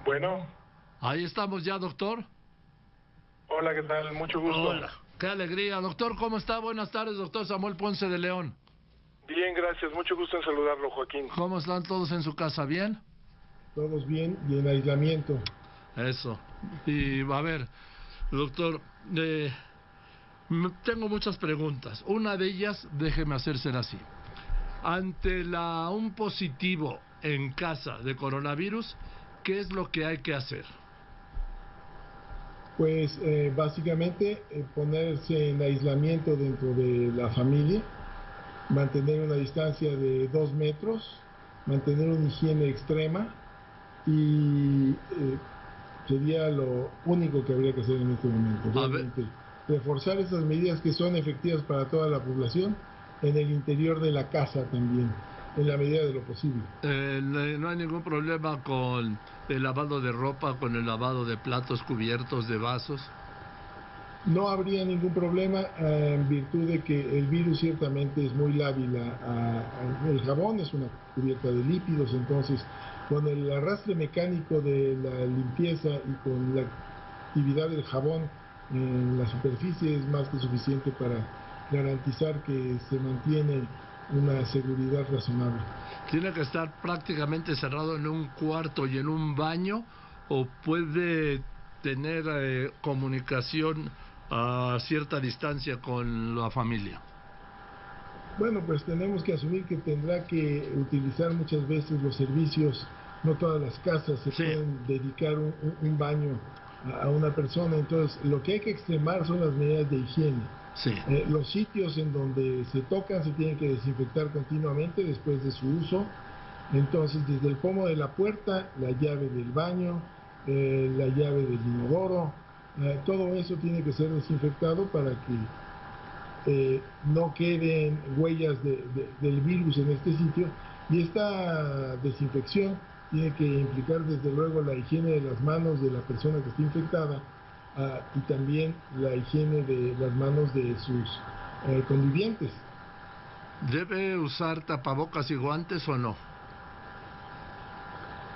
Bueno, Ahí estamos ya, doctor. hola, ¿qué tal? Mucho gusto. Hola, qué alegría. Doctor, ¿cómo está? Buenas tardes, doctor Samuel Ponce de León. Bien, gracias. Mucho gusto en saludarlo, Joaquín. ¿Cómo están todos en su casa? ¿Bien? Todos bien y en aislamiento. Eso. Y a ver, doctor, tengo muchas preguntas. Una de ellas, déjeme hacérsela así. Ante un positivo en casa de coronavirus, ¿qué es lo que hay que hacer? Pues básicamente ponerse en aislamiento dentro de la familia, mantener una distancia de 2 metros, mantener una higiene extrema y sería lo único que habría que hacer en este momento. Realmente reforzar esas medidas que son efectivas para toda la población en el interior de la casa también, en la medida de lo posible. No hay ningún problema con el lavado de ropa, con el lavado de platos, cubiertos, de vasos. No habría ningún problema en virtud de que el virus ciertamente es muy lábil el jabón, es una cubierta de lípidos, entonces con el arrastre mecánico de la limpieza y con la actividad del jabón en la superficie es más que suficiente para garantizar que se mantiene una seguridad razonable. ¿Tiene que estar prácticamente cerrado en un cuarto y en un baño o puede tener comunicación a cierta distancia con la familia? Bueno, pues tenemos que asumir que tendrá que utilizar muchas veces los servicios. No todas las casas se pueden dedicar un baño a una persona, entonces lo que hay que extremar son las medidas de higiene. Los sitios en donde se tocan se tienen que desinfectar continuamente después de su uso. Entonces, desde el pomo de la puerta, la llave del baño, la llave del inodoro, todo eso tiene que ser desinfectado para que no queden huellas del virus en este sitio, y esta desinfección tiene que implicar desde luego la higiene de las manos de la persona que está infectada y también la higiene de las manos de sus convivientes. ¿Debe usar tapabocas y guantes o no?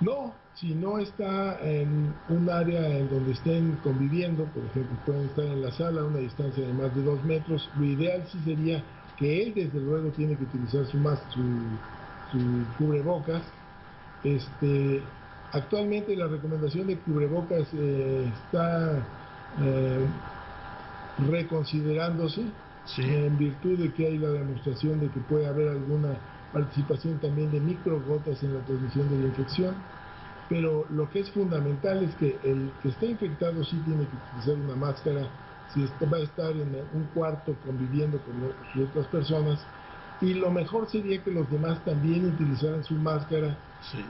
No, si no está en un área en donde estén conviviendo, por ejemplo, pueden estar en la sala a una distancia de más de 2 metros, lo ideal sí sería que él desde luego tiene que utilizar su cubrebocas. Actualmente la recomendación de cubrebocas está reconsiderándose en virtud de que hay la demostración de que puede haber alguna participación también de microgotas en la transmisión de la infección, pero lo que es fundamental es que el que está infectado sí tiene que utilizar una máscara si va a estar en un cuarto conviviendo con otras personas, y lo mejor sería que los demás también utilizaran su máscara,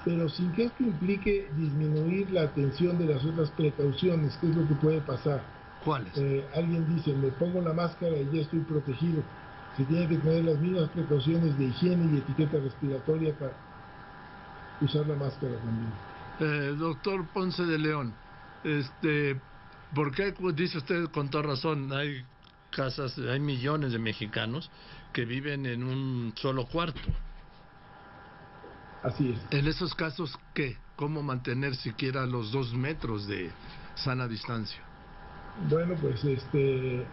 pero sin que esto implique disminuir la atención de las otras precauciones, que es lo que puede pasar. ¿Cuáles? Alguien dice, me pongo la máscara y ya estoy protegido. Se tiene que tener las mismas precauciones de higiene y etiqueta respiratoria para usar la máscara también. Doctor Ponce de León, ¿por qué dice usted con toda razón? Hay casas, hay millones de mexicanos que viven en un solo cuarto. Así es. En esos casos, ¿qué? ¿Cómo mantener siquiera los 2 metros de sana distancia? Bueno, pues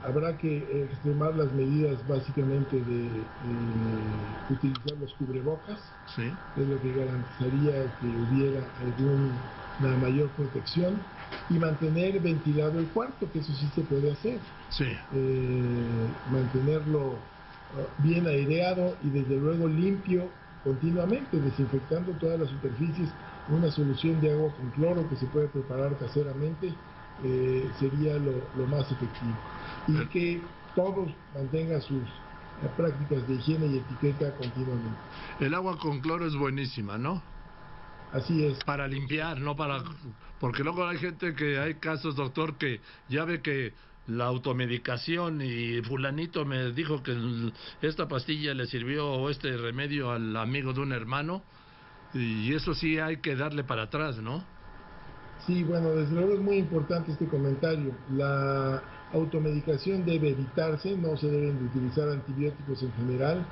habrá que extremar las medidas básicamente de utilizar los cubrebocas, es lo que garantizaría que hubiera alguna mayor protección, y mantener ventilado el cuarto, que eso sí se puede hacer. Mantenerlo bien aireado y desde luego limpio continuamente, desinfectando todas las superficies. Una solución de agua con cloro que se puede preparar caseramente sería lo más efectivo, y que todos mantengan sus prácticas de higiene y etiqueta continuamente. El agua con cloro es buenísima, ¿no? Así es. Para limpiar, no para... Porque luego hay gente que, hay casos, doctor, que ya ve que la automedicación y fulanito me dijo que esta pastilla le sirvió o este remedio al amigo de un hermano, y eso sí hay que darle para atrás, ¿no? Sí, bueno, desde luego es muy importante este comentario. La automedicación debe evitarse, no se deben de utilizar antibióticos en general,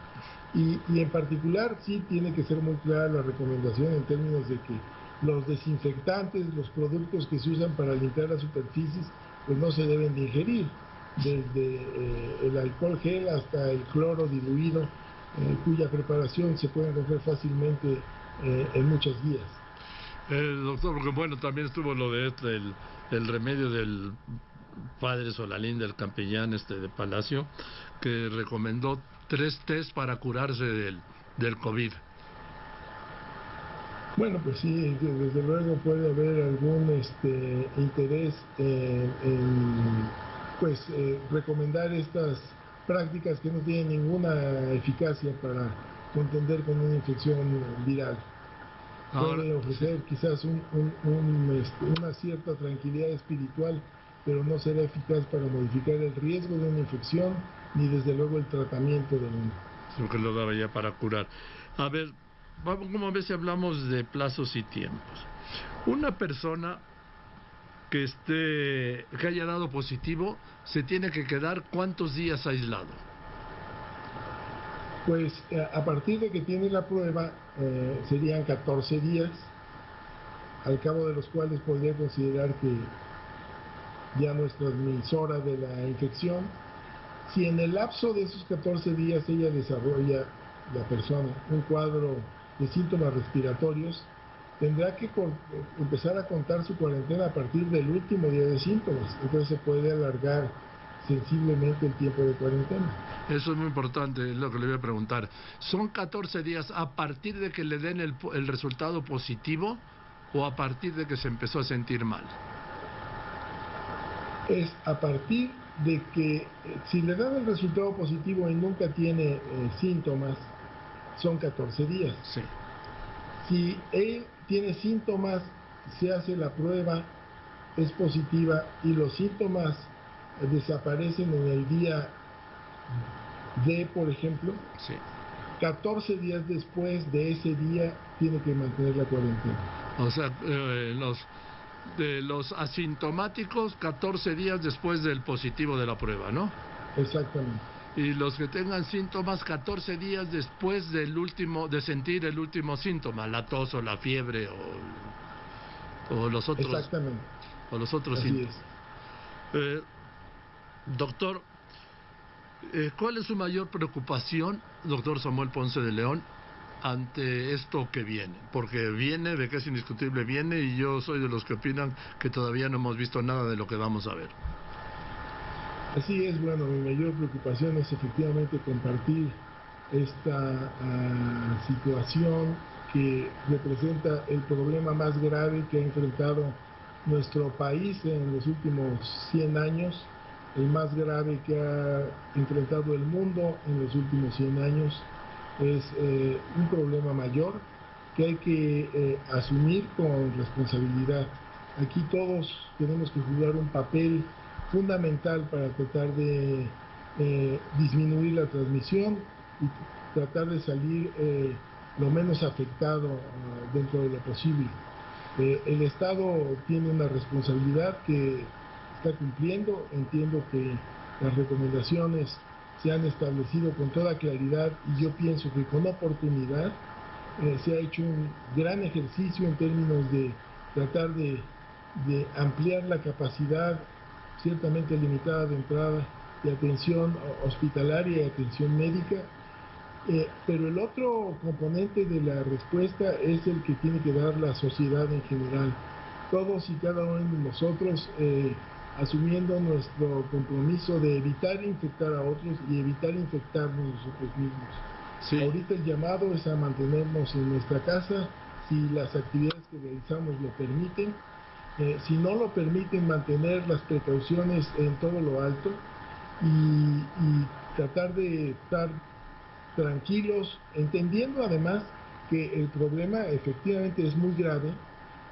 y en particular sí tiene que ser muy clara la recomendación en términos de que los desinfectantes, los productos que se usan para limpiar las superficies, pues no se deben de ingerir, desde el alcohol gel hasta el cloro diluido, cuya preparación se puede encontrar fácilmente en muchas guías. Doctor, porque bueno, también estuvo lo de el remedio del padre Solalín del Campellán, de Palacio, que recomendó 3 test para curarse del COVID. Bueno, pues sí, desde luego puede haber algún interés pues recomendar estas prácticas que no tienen ninguna eficacia para contender con una infección viral. Puede ofrecer quizás una cierta tranquilidad espiritual, pero no será eficaz para modificar el riesgo de una infección ni desde luego el tratamiento de una. Lo que lo daba ya para curar. A ver, como a veces hablamos de plazos y tiempos. Una persona que haya dado positivo, se tiene que quedar ¿cuántos días aislado? Pues a partir de que tiene la prueba serían 14 días, al cabo de los cuales podría considerar que ya no es transmisora de la infección. Si en el lapso de esos 14 días ella desarrolla, la persona, un cuadro de síntomas respiratorios, tendrá que empezar a contar su cuarentena a partir del último día de síntomas. Entonces se puede alargar sensiblemente el tiempo de cuarentena. Eso es muy importante, es lo que le voy a preguntar. ¿Son 14 días a partir de que le den el resultado positivo o a partir de que se empezó a sentir mal? Es a partir de que si le dan el resultado positivo y nunca tiene síntomas, son 14 días. Sí. Si él tiene síntomas, se hace la prueba, es positiva y los síntomas desaparecen en el día D, por ejemplo, sí. 14 días después de ese día tiene que mantener la cuarentena. O sea, los asintomáticos 14 días después del positivo de la prueba, ¿no? Exactamente. Y los que tengan síntomas 14 días después de sentir el último síntoma, la tos o la fiebre o los otros. Exactamente. O los otros Así síntomas. Doctor, ¿cuál es su mayor preocupación, doctor Samuel Ponce de León, ante esto que viene? Porque viene, de que es indiscutible, viene, y yo soy de los que opinan que todavía no hemos visto nada de lo que vamos a ver. Así es, bueno, mi mayor preocupación es efectivamente compartir esta situación que representa el problema más grave que ha enfrentado nuestro país en los últimos 100 años, el más grave que ha enfrentado el mundo en los últimos 100 años. Es un problema mayor que hay que asumir con responsabilidad. Aquí todos tenemos que jugar un papel fundamental para tratar de disminuir la transmisión y tratar de salir lo menos afectado dentro de lo posible. El Estado tiene una responsabilidad que está cumpliendo. Entiendo que las recomendaciones se han establecido con toda claridad y yo pienso que con oportunidad se ha hecho un gran ejercicio en términos de tratar de ampliar la capacidad ciertamente limitada de entrada de atención hospitalaria y atención médica, pero el otro componente de la respuesta es el que tiene que dar la sociedad en general. Todos y cada uno de nosotros asumiendo nuestro compromiso de evitar infectar a otros y evitar infectarnos nosotros mismos. Sí. Ahorita el llamado es a mantenernos en nuestra casa si las actividades que realizamos lo permiten. Si no lo permiten, mantener las precauciones en todo lo alto y tratar de estar tranquilos, entendiendo además que el problema efectivamente es muy grave,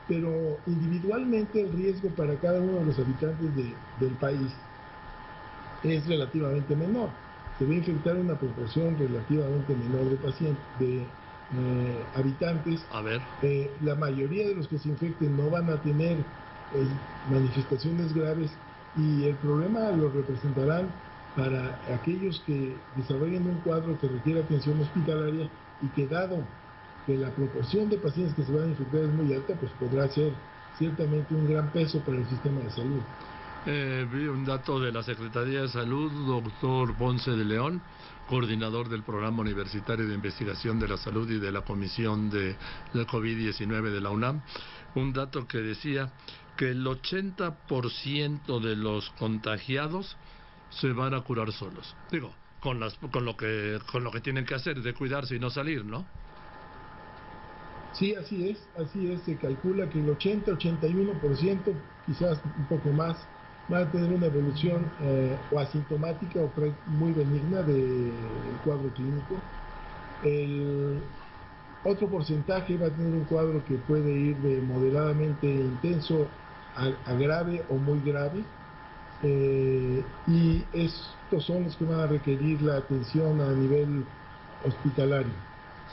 pero individualmente el riesgo para cada uno de los habitantes del país es relativamente menor. Se va a infectar una proporción relativamente menor de pacientes, de habitantes. A ver. La mayoría de los que se infecten no van a tener manifestaciones graves y el problema lo representarán para aquellos que desarrollen un cuadro que requiere atención hospitalaria y que dado que la proporción de pacientes que se van a infectar es muy alta, pues podrá ser ciertamente un gran peso para el sistema de salud. Vi un dato de la Secretaría de Salud, doctor Ponce de León, coordinador del Programa Universitario de Investigación de la Salud y de la Comisión de COVID-19 de la UNAM, un dato que decía que el 80% de los contagiados se van a curar solos. Digo, con lo que tienen que hacer, de cuidarse y no salir, ¿no? Sí, así es, se calcula que el 80-81%, quizás un poco más, va a tener una evolución o asintomática o muy benigna del cuadro clínico. El otro porcentaje va a tener un cuadro que puede ir de moderadamente intenso a grave o muy grave, y estos son los que van a requerir la atención a nivel hospitalario.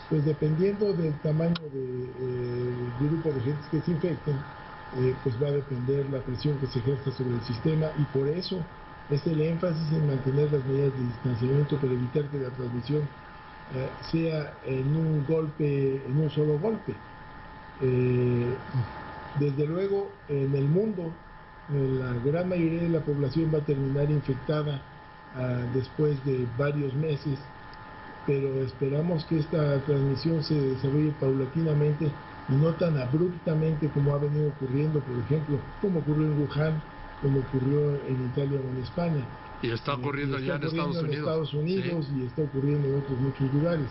Pues dependiendo del tamaño del grupo de gente que se infecten, pues va a depender la presión que se ejerza sobre el sistema, y por eso es el énfasis en mantener las medidas de distanciamiento para evitar que la transmisión sea en un solo golpe. Desde luego, en el mundo, la gran mayoría de la población va a terminar infectada después de varios meses, pero esperamos que esta transmisión se desarrolle paulatinamente y no tan abruptamente como ha venido ocurriendo, por ejemplo, como ocurrió en Wuhan, como ocurrió en Italia o en España. Y está ocurriendo ya en Estados Unidos, sí. Y está ocurriendo en otros muchos lugares.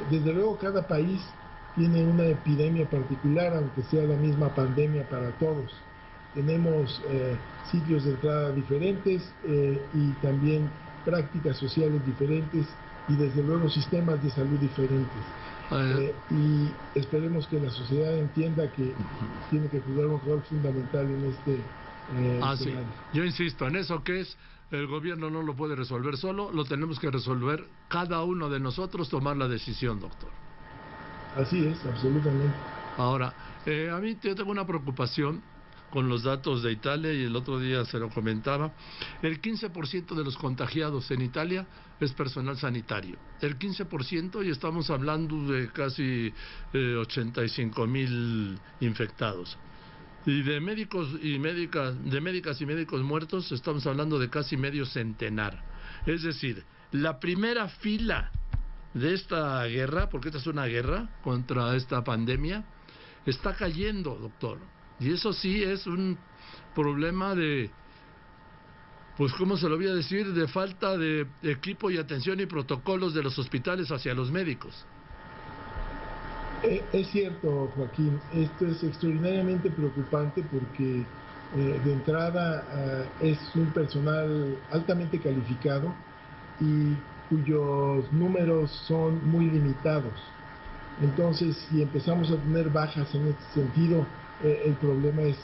Desde luego, cada país tiene una epidemia particular, aunque sea la misma pandemia para todos. Tenemos sitios de entrada diferentes y también prácticas sociales diferentes, y desde luego sistemas de salud diferentes. Y esperemos que la sociedad entienda que tiene que jugar un rol fundamental en este sí. Yo insisto en eso, que es el gobierno no lo puede resolver solo, lo tenemos que resolver cada uno de nosotros, tomar la decisión, doctor. Así es, absolutamente. Ahora, a mí yo tengo una preocupación con los datos de Italia, y el otro día se lo comentaba. El 15% de los contagiados en Italia es personal sanitario. El 15%, y estamos hablando de casi 85,000 infectados. Y de médicos y médicas, de médicas y médicos muertos, estamos hablando de casi medio centenar. Es decir, la primera fila de esta guerra, porque esta es una guerra contra esta pandemia, está cayendo, doctor. Y eso sí es un problema de, pues cómo se lo voy a decir, de falta de equipo y atención y protocolos de los hospitales hacia los médicos. Es cierto, Joaquín, esto es extraordinariamente preocupante porque de entrada es un personal altamente calificado y cuyos números son muy limitados. Entonces, si empezamos a tener bajas en este sentido, el problema es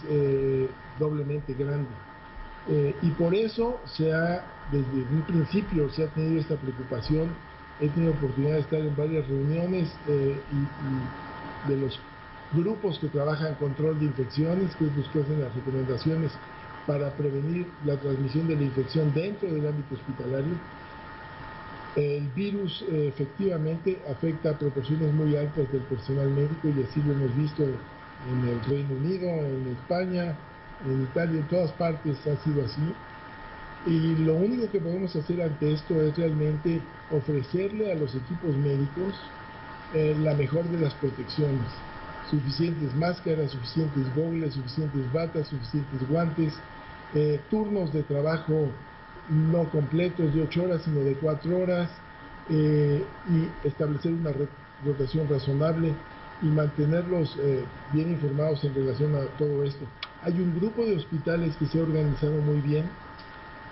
doblemente grande. Y por eso desde un principio se ha tenido esta preocupación. He tenido oportunidad de estar en varias reuniones y de los grupos que trabajan control de infecciones, que es los que hacen las recomendaciones para prevenir la transmisión de la infección dentro del ámbito hospitalario. El virus efectivamente afecta a proporciones muy altas del personal médico, y así lo hemos visto en el Reino Unido, en España, en Italia, en todas partes ha sido así. Y lo único que podemos hacer ante esto es realmente ofrecerle a los equipos médicos la mejor de las protecciones. Suficientes máscaras, suficientes gogles, suficientes batas, suficientes guantes, turnos de trabajo no completos de 8 horas, sino de 4 horas, y establecer una rotación razonable y mantenerlos bien informados en relación a todo esto. Hay un grupo de hospitales que se ha organizado muy bien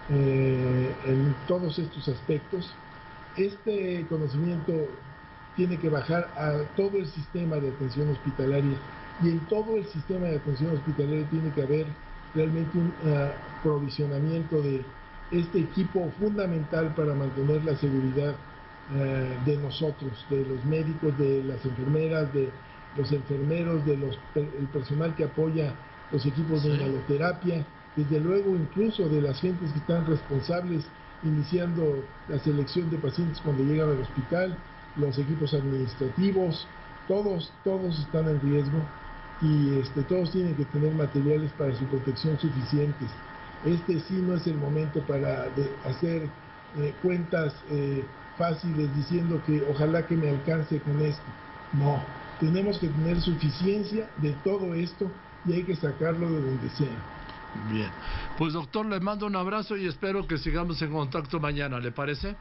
en todos estos aspectos. Este conocimiento tiene que bajar a todo el sistema de atención hospitalaria, y en todo el sistema de atención hospitalaria tiene que haber realmente un provisionamiento de este equipo fundamental para mantener la seguridad de nosotros, de los médicos, de las enfermeras, de los enfermeros, el personal que apoya los equipos de inhaloterapia, desde luego incluso de las gentes que están responsables iniciando la selección de pacientes cuando llegan al hospital, los equipos administrativos, todos están en riesgo y todos tienen que tener materiales para su protección suficientes. Sí no es el momento para hacer cuentas fáciles diciendo que ojalá que me alcance con esto. No, tenemos que tener suficiencia de todo esto y hay que sacarlo de donde sea. Bien, pues doctor, le mando un abrazo y espero que sigamos en contacto mañana, ¿le parece?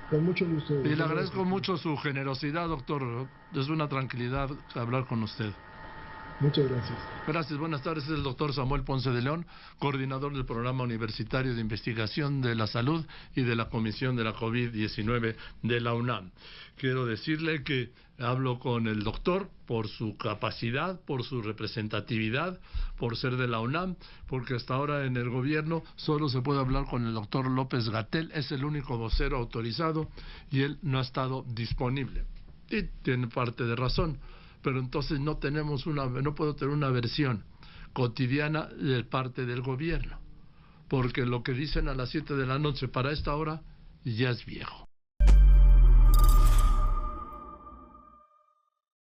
Con mucho gusto. Y le agradezco mucho su generosidad, doctor. Es una tranquilidad hablar con usted. Muchas gracias. Gracias, buenas tardes. Es el doctor Samuel Ponce de León, coordinador del Programa Universitario de Investigación de la Salud y de la Comisión de la COVID-19 de la UNAM. Quiero decirle que hablo con el doctor por su capacidad, por su representatividad, por ser de la UNAM, porque hasta ahora en el gobierno solo se puede hablar con el doctor López-Gatell, es el único vocero autorizado y él no ha estado disponible. Y tiene parte de razón. Pero entonces no puedo tener una versión cotidiana de parte del gobierno, porque lo que dicen a las 7 de la noche para esta hora ya es viejo.